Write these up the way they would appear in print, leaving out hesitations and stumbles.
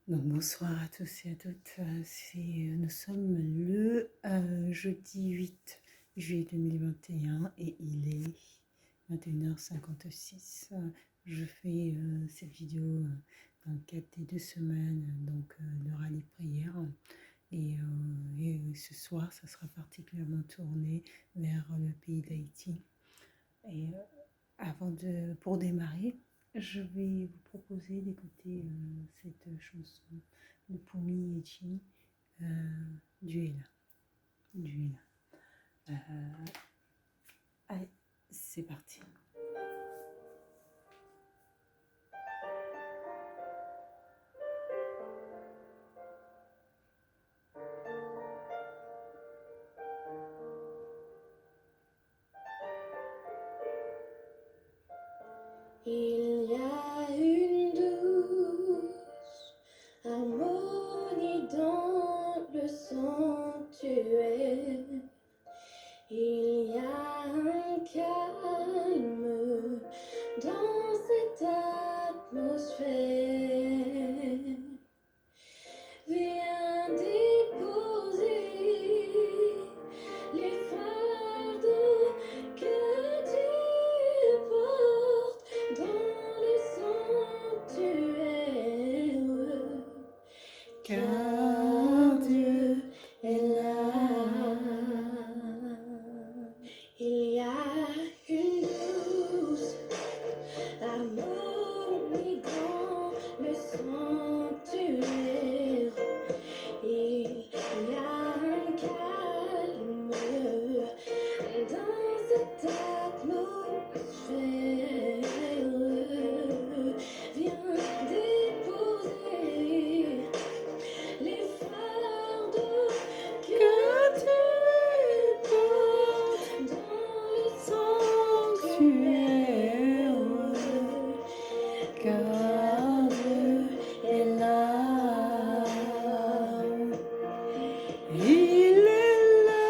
Donc bonsoir à tous et à toutes. Nous sommes le jeudi 8 juillet 2021 et il est 21h56. Je fais cette vidéo dans le cadre des 2 semaines de rallye prière. Et ce soir, ça sera particulièrement tourné vers le pays d'Haïti. Et pour démarrer, je vais vous proposer d'écouter cette chanson de Poumi et Chi, Duela. Duela. Allez, c'est parti. Il y a une douce harmonie dans le sanctuaire. Il y a un calme dans cette atmosphère. Viens déposer les fardeaux que tu portes dans le sanctuaire, car Dieu est là. Il y a une douce harmonie dans le sanctuaire. Il y a un calme dans cette atmosphère. Viens déposer les fardeaux que tu portes dans le sanctuaire, car Dieu est là. Il est là.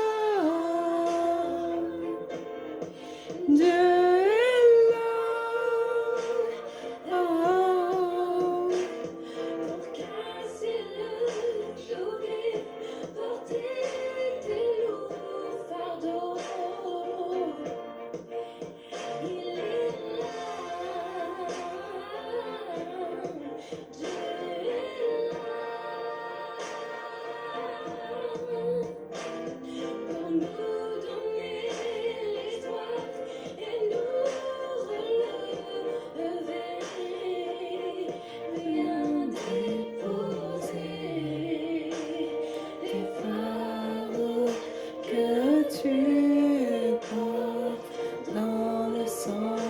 Dieu est là. Pour casser le joug, porter tes lourds fardeaux. Il est là. Dieu est là. Pour nous donner l'espoir et nous relever. Viens déposer les fardeaux que tu portes dans le sanctuaire,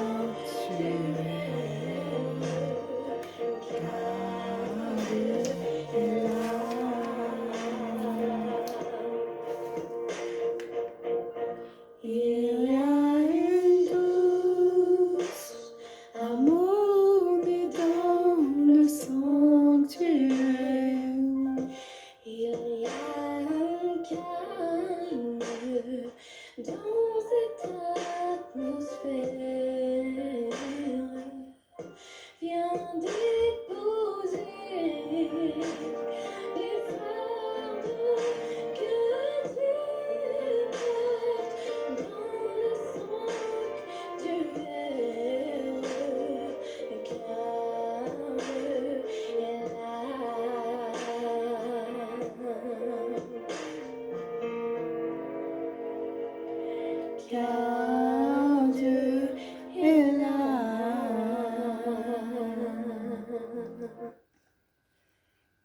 car Dieu est là. Il y a une douce harmonie dans le sanctuaire. Il y a un calme dans cette atmosphère. Viens déposer les fardeaux que tu portes dans le sanctuaire, car Dieu est là. Car Dieu est là.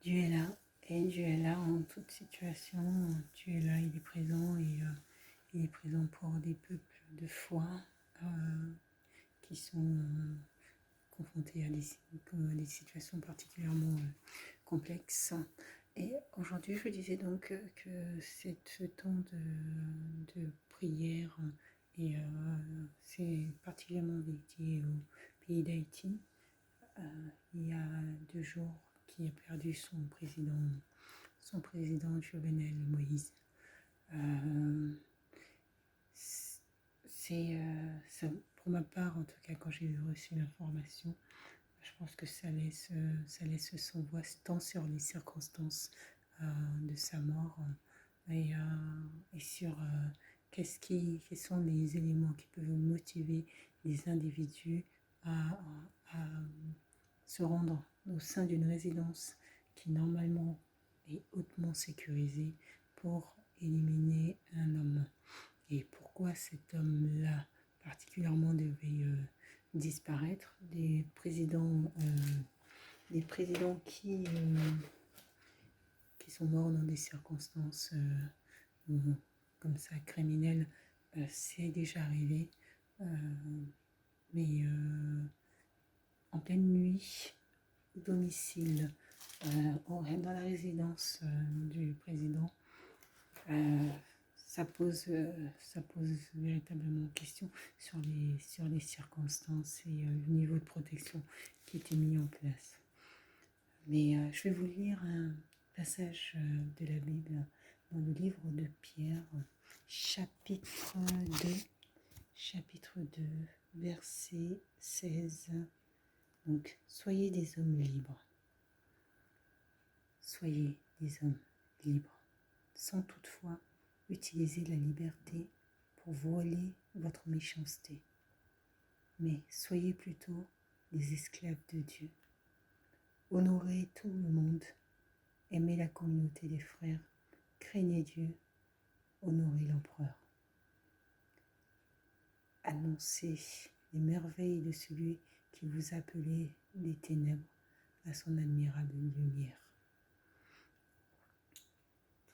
Dieu est là, et Dieu est là en toute situation. Dieu est là, il est présent, et il est présent pour des peuples de foi qui sont confrontés à des situations particulièrement complexes. Et aujourd'hui, je disais donc que ce temps de prière, et c'est particulièrement dédié au pays d'Haïti. Il y a 2 jours qui a perdu son président Jovenel Moïse. C'est ça, pour ma part, en tout cas, quand j'ai reçu l'information, je pense que ça laisse son voix tant sur les circonstances de sa mort et sur quels sont les éléments qui peuvent motiver les individus à, à se rendre au sein d'une résidence qui normalement est hautement sécurisée pour éliminer un homme. Et pourquoi cet homme-là particulièrement devait disparaître. Des présidents qui sont morts dans des circonstances comme ça criminelles, c'est déjà arrivé. Mais en pleine nuit, au domicile, dans la résidence du président, ça pose véritablement question sur les circonstances et le niveau de protection qui était mis en place. Mais je vais vous lire un passage de la Bible dans le livre de Pierre, chapitre 2, verset 16. Donc, soyez des hommes libres. Soyez des hommes libres, sans toutefois utiliser la liberté pour voiler votre méchanceté. Mais soyez plutôt des esclaves de Dieu. Honorez tout le monde, aimez la communauté des frères, craignez Dieu, honorez l'empereur. Annoncez les merveilles de celui qui vous a appelé des ténèbres à son admirable lumière.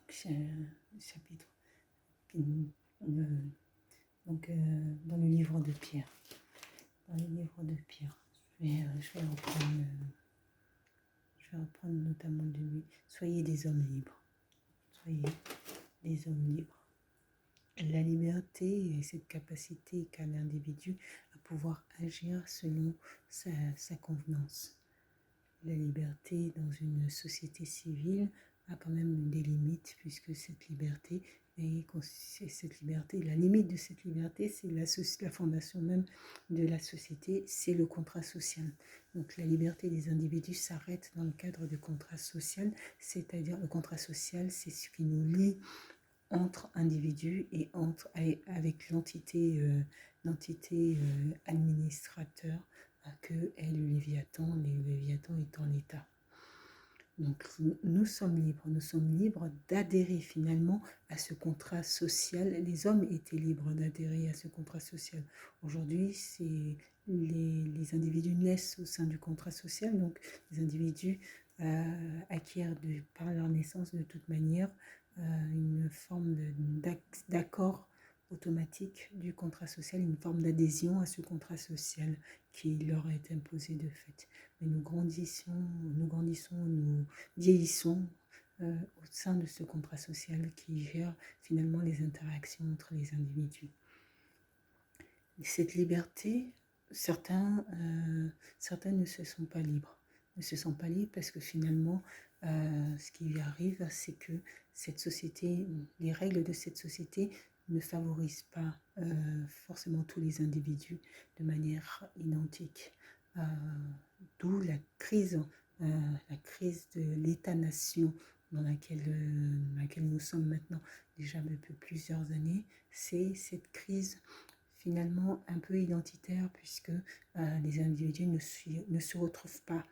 Chapitre dans le livre de Pierre. Je vais reprendre notamment de lui. Soyez des hommes libres. Soyez des hommes libres. La liberté est cette capacité qu'a l'individu à pouvoir agir selon sa convenance. La liberté dans une société civile a quand même des limites, puisque la limite de cette liberté, c'est la fondation même de la société, c'est le contrat social. Donc la liberté des individus s'arrête dans le cadre du contrat social, c'est-à-dire le contrat social, c'est ce qui nous lie entre individus et avec l'entité administrateur que est le Léviathan étant l'État. Donc nous sommes libres d'adhérer finalement à ce contrat social. Les hommes étaient libres d'adhérer à ce contrat social. Aujourd'hui, les individus naissent au sein du contrat social, donc les individus acquièrent par leur naissance de toute manière une forme d'accord automatique du contrat social, une forme d'adhésion à ce contrat social qui leur est imposé de fait. Mais nous grandissons, nous vieillissons au sein de ce contrat social qui gère finalement les interactions entre les individus. Cette liberté, certains ne se sentent pas libres. Ne se sentent pas libres parce que finalement, ce qui arrive, c'est que cette société, les règles de cette société ne favorisent pas forcément tous les individus de manière identique. D'où la crise de l'État-nation dans laquelle nous sommes maintenant déjà depuis plusieurs années. C'est cette crise finalement un peu identitaire, puisque les individus ne se retrouvent pas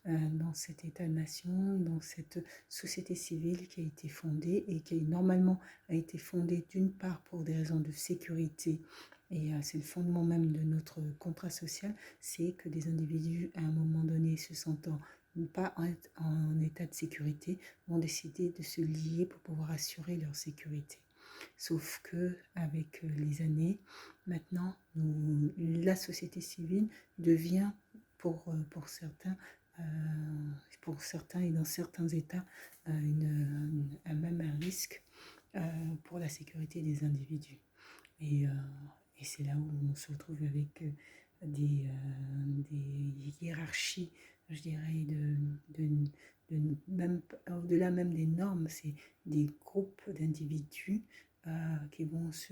dans cet État-nation, dans cette société civile qui a été fondée et qui normalement a été fondée d'une part pour des raisons de sécurité, et c'est le fondement même de notre contrat social, c'est que des individus à un moment donné se sentant pas en état de sécurité vont décider de se lier pour pouvoir assurer leur sécurité. Sauf que avec les années, maintenant, la société civile devient pour certains et dans certains États même un risque pour la sécurité des individus. Et c'est là où on se retrouve avec des hiérarchies, je dirais, même au-delà même des normes, c'est des groupes d'individus qui vont se